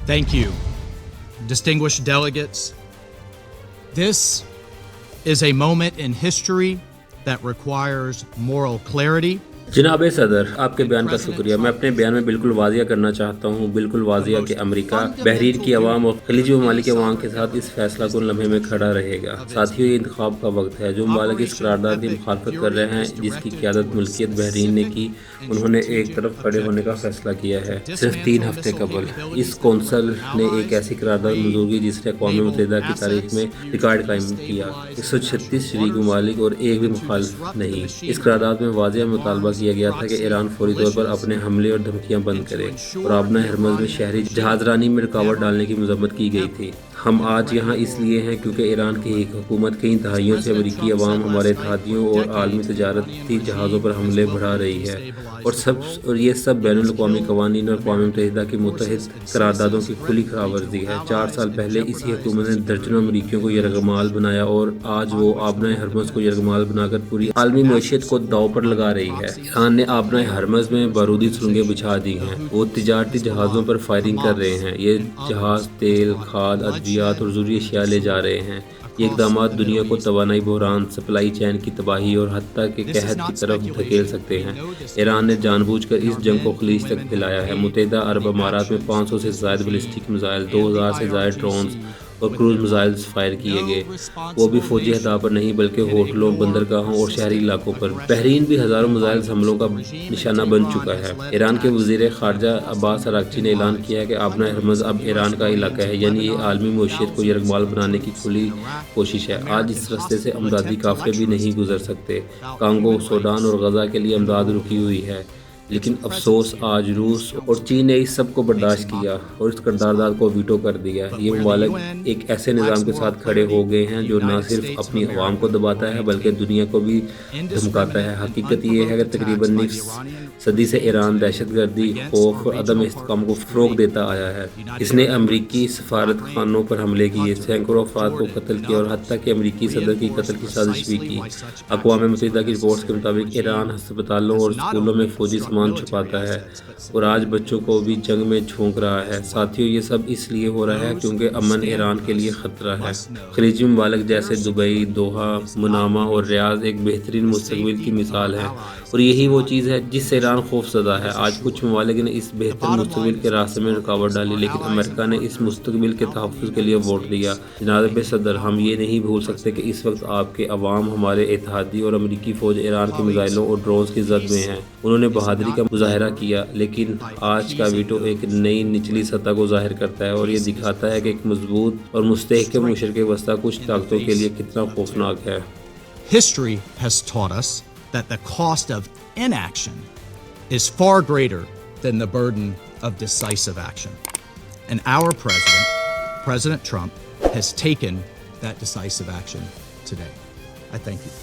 Thank you, distinguished delegates. This is a moment in history that requires moral clarity. جناب صدر، آپ کے بیان کا شکریہ۔ میں اپنے بیان میں بالکل واضح کرنا چاہتا ہوں، بالکل واضح کہ امریکہ بحرین کی عوام اور خلیجی ممالک کے عوام کے ساتھ اس فیصلہ کن لمحے میں کھڑا رہے گا۔ ساتھیوں، یہ انتخاب کا وقت ہے۔ جو ممالک اس قرارداد کی مخالفت کر رہے ہیں جس کی قیادت ملکیت بحرین نے کی، انہوں نے ایک طرف کھڑے ہونے کا فیصلہ کیا ہے۔ صرف 3 ہفتے قبل اس کونسل نے ایک ایسی قرارداد منظور کی جس نے اقوام متحدہ کی تاریخ میں ریکارڈ قائم کیا۔ 136 شریک ممالک اور ایک بھی مخالف نہیں۔ اس قرارداد میں واضح مطالبہ کیا گیا تھا کہ ایران فوری طور پر اپنے حملے اور دھمکیاں بند کرے اور آبنہ ہرمز میں شہری جہاز رانی میں رکاوٹ ڈالنے کی مذمت کی گئی تھی۔ ہم آج یہاں اس لیے ہیں کیونکہ ایران کی ایک حکومت کئی دہائیوں سے امریکی عوام، ہمارے اتحادیوں اور عالمی تجارتی جہازوں پر حملے بڑھا رہی ہے، اور یہ سب بین الاقوامی قوانین اور اقوام متحدہ کی متحد قراردادوں کی کھلی خلاف ورزی ہے۔ 4 سال پہلے اسی حکومت نے درجنوں امریکیوں کو یرغمال بنایا اور آج وہ آبنہ ہرمز کو یرغمال بنا کر پوری عالمی معیشت کو داؤ پر لگا رہی ہے۔ ایران نے آبنہ ہرمز میں بارودی سرنگیں بچھا دی ہیں، وہ تجارتی جہازوں پر فائرنگ کر رہے ہیں، یہ جہاز تیل، کھاد، ادویات اور ضروری اشیاء لے جا رہے ہیں۔ یہ اقدامات دنیا کو توانائی بحران، سپلائی چین کی تباہی اور حتیٰ کہ قحط کی طرف دھکیل سکتے ہیں۔ ایران نے جان بوجھ کر اس جنگ کو خلیج تک پھیلایا ہے۔ متحدہ عرب امارات میں 500 سے زائد بیلسٹک میزائل، 2000 سے زائد ڈرونز اور کروز میزائلز فائر کیے گئے، وہ بھی فوجی اہداف پر نہیں بلکہ ہوٹلوں، بندرگاہوں اور شہری علاقوں پر۔ بحرین بھی ہزاروں میزائل حملوں کا نشانہ بن چکا ہے۔ ایران کے وزیر خارجہ عباس اراغچی نے اعلان کیا ہے کہ آبنہ ہرمز اب ایران کا علاقہ ہے، یعنی یہ عالمی معیشت کو یرغمال بنانے کی کھلی کوشش ہے۔ آج اس راستے سے امدادی قافلے بھی نہیں گزر سکتے۔ کانگو، سوڈان اور غزہ کے لیے امداد رکی ہوئی ہے، لیکن افسوس آج روس اور چین نے اس سب کو برداشت کیا اور اس قرارداد کو ویٹو کر دیا۔ یہ ممالک ایک ایسے نظام کے ساتھ کھڑے ہو گئے ہیں جو نہ صرف اپنی عوام کو دباتا ہے بلکہ دنیا کو بھی دھمکاتا ہے۔ حقیقت یہ ہے کہ تقریباً نصف صدی سے ایران دہشت گردی، خوف اور عدم استحکام کو فروغ دیتا آیا ہے۔ اس نے امریکی سفارت خانوں پر حملے کیے، سینکڑوں افراد کو قتل کیا اور حتیٰ کہ امریکی صدر کی قتل کی سازش بھی کی۔ اقوام متحدہ کی رپورٹس کے مطابق ایران ہسپتالوں اور اسکولوں میں فوجی چھپاتا ہے اور آج بچوں کو بھی جنگ میں جھونک رہا ہے۔ ساتھیوں، یہ سب اس لیے ہو رہا ہے کیونکہ امن ایران کے لیے خطرہ ہے۔ خلیجی ممالک جیسے دبئی، دوحہ، منامہ اور ریاض ایک بہترین مستقبل کی مثال ہے، اور یہی وہ چیز ہے جس سے ایران خوف زدہ ہے۔ آج کچھ ممالک نے اس بہتر مستقبل کے راستے میں رکاوٹ ڈالی، لیکن امریکہ نے اس مستقبل کے تحفظ کے لیے ووٹ دیا۔ جناب صدر، ہم یہ نہیں بھول سکتے کہ اس وقت آپ کے عوام، ہمارے اتحادی اور امریکی فوج ایران کے میزائلوں اور ڈرونز کی زد میں ہیں۔ انہوں نے بہادری کا مظاہرہ کیا، لیکن آج کا ویٹو ایک نئی نچلی سطح کو ظاہر کرتا ہے اور یہ دکھاتا ہے کہ ایک مضبوط اور مستحکم معاشرے کے وسط کچھ طاقتوں کے لیے کتنا خوفناک ہے۔ History has taught us that the cost of inaction is far greater than the burden of decisive action. And our president, President Trump, has taken that decisive action today. I thank you.